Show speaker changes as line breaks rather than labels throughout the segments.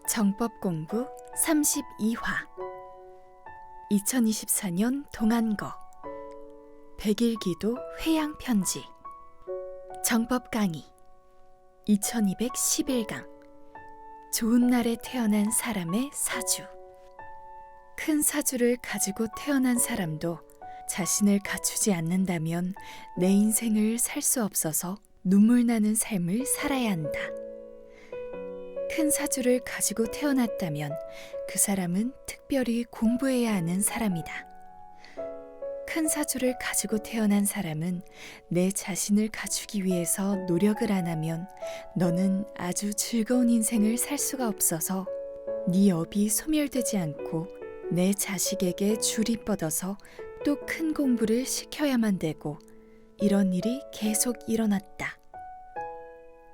정법 공부 32화 2024년 동안거 100일 기도 회양 편지 정법 강의 2211강 좋은 날에 태어난 사람의 사주. 큰 사주를 가지고 태어난 사람도 자신을 갖추지 않는다면 내 인생을 살 수 없어서 눈물 나는 삶을 살아야 한다. 큰 사주를 가지고 태어났다면 그 사람은 특별히 공부해야 하는 사람이다. 큰 사주를 가지고 태어난 사람은 내 자신을 갖추기 위해서 노력을 안 하면 너는 아주 즐거운 인생을 살 수가 없어서 네 업이 소멸되지 않고 내 자식에게 줄이 뻗어서 또 큰 공부를 시켜야만 되고 이런 일이 계속 일어났다.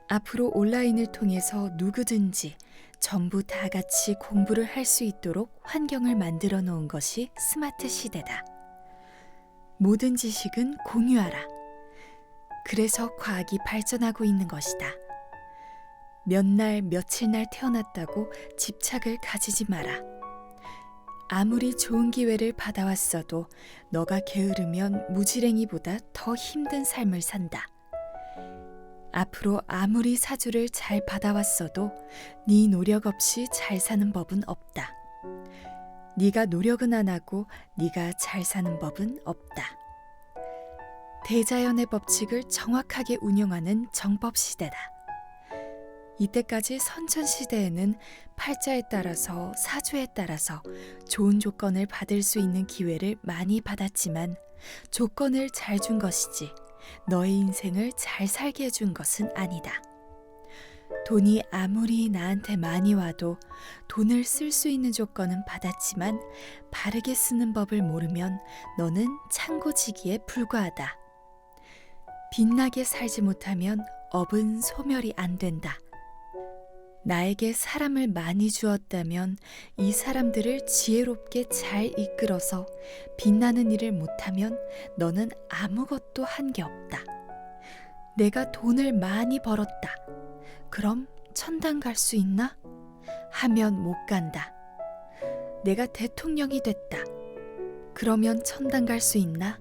앞으로 온라인을 통해서 누구든지 전부 다 같이 공부를 할 수 있도록 환경을 만들어 놓은 것이 스마트 시대다. 모든 지식은 공유하라. 그래서 과학이 발전하고 있는 것이다. 몇 날, 며칠 날 태어났다고 집착을 가지지 마라. 아무리 좋은 기회를 받아왔어도 너가 게으르면 무지랭이보다 더 힘든 삶을 산다. 앞으로 아무리 사주를 잘 받아왔어도 네 노력 없이 잘 사는 법은 없다. 네가 노력은 안 하고 네가 잘 사는 법은 없다. 대자연의 법칙을 정확하게 운영하는 정법시대다. 이때까지 선천시대에는 팔자에 따라서 사주에 따라서 좋은 조건을 받을 수 있는 기회를 많이 받았지만 조건을 잘 준 것이지 너의 인생을 잘 살게 해준 것은 아니다. 돈이 아무리 나한테 많이 와도 돈을 쓸 수 있는 조건은 받았지만 바르게 쓰는 법을 모르면 너는 창고지기에 불과하다. 빛나게 살지 못하면 업은 소멸이 안 된다. 나에게 사람을 많이 주었다면 이 사람들을 지혜롭게 잘 이끌어서 빛나는 일을 못하면 너는 아무것도 한 게 없다. 내가 돈을 많이 벌었다. 그럼 천당 갈 수 있나? 하면 못 간다. 내가 대통령이 됐다. 그러면 천당 갈 수 있나?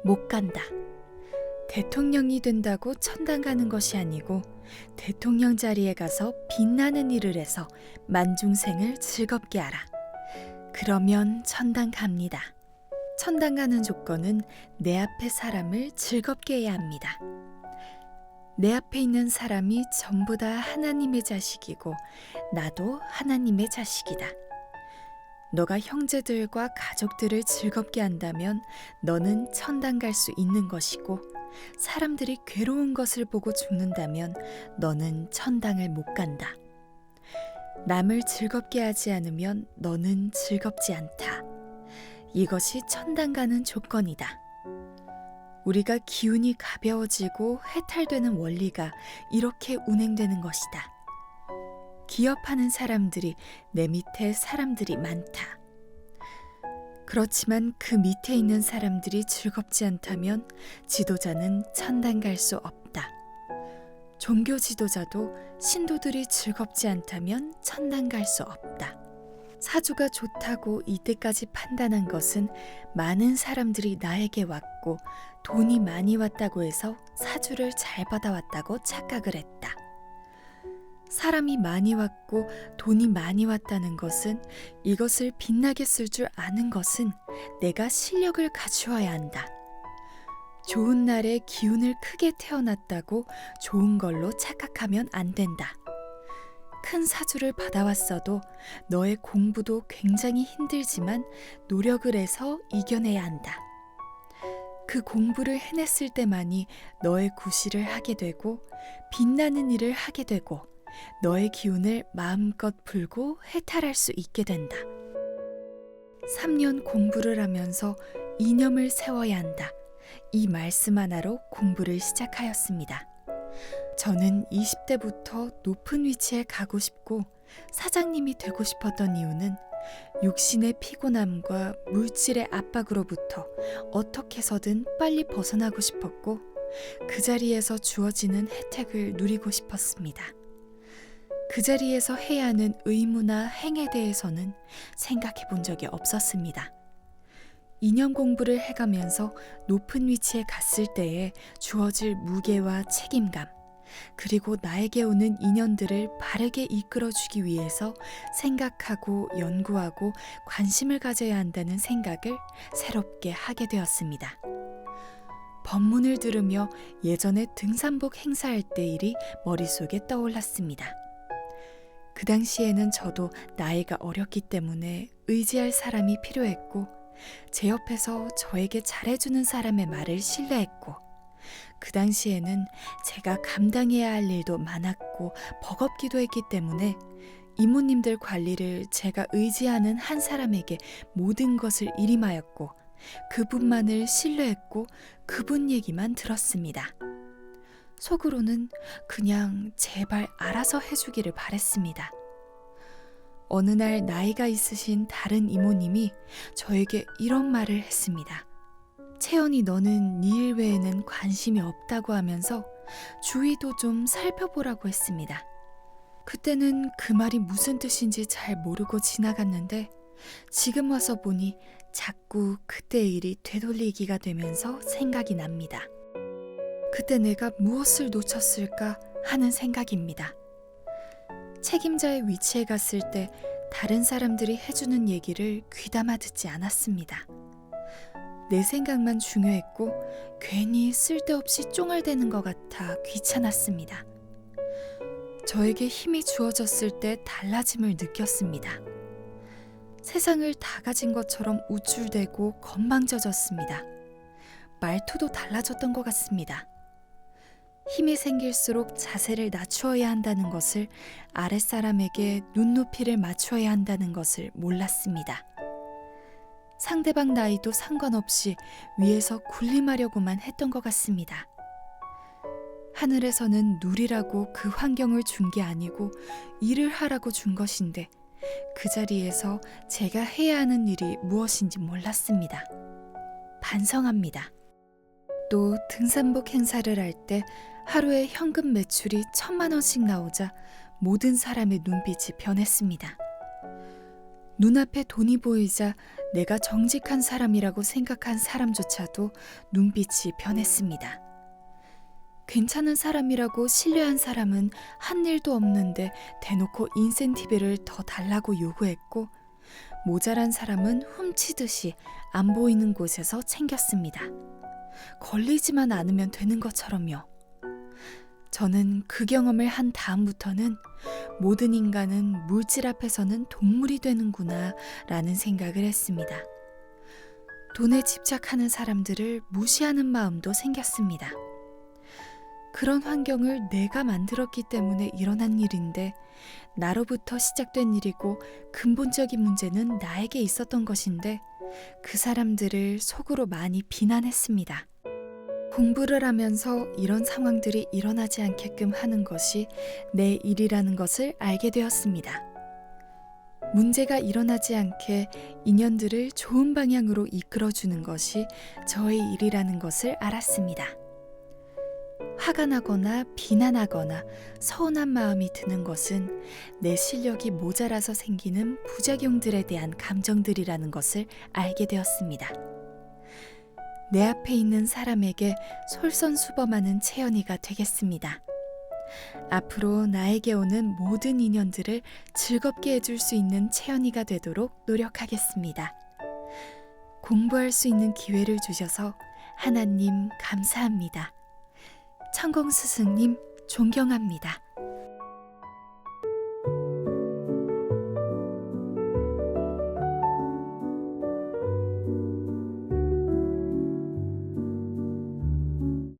못 간다. 대통령이 된다고 천당 가는 것이 아니고 대통령 자리에 가서 빛나는 일을 해서 만중생을 즐겁게 하라. 그러면 천당 갑니다. 천당 가는 조건은 내 앞에 사람을 즐겁게 해야 합니다. 내 앞에 있는 사람이 전부 다 하나님의 자식이고 나도 하나님의 자식이다. 너가 형제들과 가족들을 즐겁게 한다면 너는 천당 갈 수 있는 것이고 사람들이 괴로운 것을 보고 죽는다면 너는 천당을 못 간다. 남을 즐겁게 하지 않으면 너는 즐겁지 않다. 이것이 천당 가는 조건이다. 우리가 기운이 가벼워지고 해탈되는 원리가 이렇게 운행되는 것이다. 기업하는 사람들이 내 밑에 사람들이 많다. 그렇지만 그 밑에 있는 사람들이 즐겁지 않다면 지도자는 천당 갈 수 없다. 종교 지도자도 신도들이 즐겁지 않다면 천당 갈 수 없다. 사주가 좋다고 이때까지 판단한 것은 많은 사람들이 나에게 왔고 돈이 많이 왔다고 해서 사주를 잘 받아왔다고 착각을 했다. 사람이 많이 왔고 돈이 많이 왔다는 것은 이것을 빛나게 쓸 줄 아는 것은 내가 실력을 갖추어야 한다. 좋은 날에 기운을 크게 태어났다고 좋은 걸로 착각하면 안 된다. 큰 사주를 받아왔어도 너의 공부도 굉장히 힘들지만 노력을 해서 이겨내야 한다. 그 공부를 해냈을 때만이 너의 구실을 하게 되고 빛나는 일을 하게 되고 너의 기운을 마음껏 풀고 해탈할 수 있게 된다. 3년 공부를 하면서 이념을 세워야 한다. 이 말씀 하나로 공부를 시작하였습니다. 저는 20대부터 높은 위치에 가고 싶고 사장님이 되고 싶었던 이유는 육신의 피곤함과 물질의 압박으로부터 어떻게 해서든 빨리 벗어나고 싶었고 그 자리에서 주어지는 혜택을 누리고 싶었습니다. 그 자리에서 해야 하는 의무나 행에 대해서는 생각해 본 적이 없었습니다. 2년 공부를 해가면서 높은 위치에 갔을 때에 주어질 무게와 책임감, 그리고 나에게 오는 인연들을 바르게 이끌어주기 위해서 생각하고 연구하고 관심을 가져야 한다는 생각을 새롭게 하게 되었습니다. 법문을 들으며 예전에 등산복 행사할 때 일이 머릿속에 떠올랐습니다. 그 당시에는 저도 나이가 어렸기 때문에 의지할 사람이 필요했고, 제 옆에서 저에게 잘해주는 사람의 말을 신뢰했고, 그 당시에는 제가 감당해야 할 일도 많았고 버겁기도 했기 때문에 이모님들 관리를 제가 의지하는 한 사람에게 모든 것을 일임하였고, 그분만을 신뢰했고 그분 얘기만 들었습니다. 속으로는 그냥 제발 알아서 해주기를 바랬습니다. 어느 날 나이가 있으신 다른 이모님이 저에게 이런 말을 했습니다. 채연이, 너는 네 일 외에는 관심이 없다고 하면서 주위도 좀 살펴보라고 했습니다. 그때는 그 말이 무슨 뜻인지 잘 모르고 지나갔는데, 지금 와서 보니 자꾸 그때의 일이 되돌리기가 되면서 생각이 납니다. 그때 내가 무엇을 놓쳤을까 하는 생각입니다. 책임자의 위치에 갔을 때 다른 사람들이 해주는 얘기를 귀담아 듣지 않았습니다. 내 생각만 중요했고 괜히 쓸데없이 쫑알대는 것 같아 귀찮았습니다. 저에게 힘이 주어졌을 때 달라짐을 느꼈습니다. 세상을 다 가진 것처럼 우쭐대고 건방져졌습니다. 말투도 달라졌던 것 같습니다. 힘이 생길수록 자세를 낮추어야 한다는 것을, 아랫사람에게 눈높이를 맞춰야 한다는 것을 몰랐습니다. 상대방 나이도 상관없이 위에서 군림하려고만 했던 것 같습니다. 하늘에서는 누리라고 그 환경을 준 게 아니고 일을 하라고 준 것인데, 그 자리에서 제가 해야 하는 일이 무엇인지 몰랐습니다. 반성합니다. 또 등산복 행사를 할 때 하루에 현금 매출이 1,000만 원씩 나오자 모든 사람의 눈빛이 변했습니다. 눈앞에 돈이 보이자 내가 정직한 사람이라고 생각한 사람조차도 눈빛이 변했습니다. 괜찮은 사람이라고 신뢰한 사람은 한 일도 없는데 대놓고 인센티브를 더 달라고 요구했고, 모자란 사람은 훔치듯이 안 보이는 곳에서 챙겼습니다. 걸리지만 않으면 되는 것처럼요. 저는 그 경험을 한 다음부터는 모든 인간은 물질 앞에서는 동물이 되는구나 라는 생각을 했습니다. 돈에 집착하는 사람들을 무시하는 마음도 생겼습니다. 그런 환경을 내가 만들었기 때문에 일어난 일인데, 나로부터 시작된 일이고 근본적인 문제는 나에게 있었던 것인데, 그 사람들을 속으로 많이 비난했습니다. 공부를 하면서 이런 상황들이 일어나지 않게끔 하는 것이 내 일이라는 것을 알게 되었습니다. 문제가 일어나지 않게 인연들을 좋은 방향으로 이끌어주는 것이 저의 일이라는 것을 알았습니다. 화가 나거나 비난하거나 서운한 마음이 드는 것은 내 실력이 모자라서 생기는 부작용들에 대한 감정들이라는 것을 알게 되었습니다. 내 앞에 있는 사람에게 솔선수범하는 채연이가 되겠습니다. 앞으로 나에게 오는 모든 인연들을 즐겁게 해줄 수 있는 채연이가 되도록 노력하겠습니다. 공부할 수 있는 기회를 주셔서 하나님 감사합니다. 천공 스승님 존경합니다.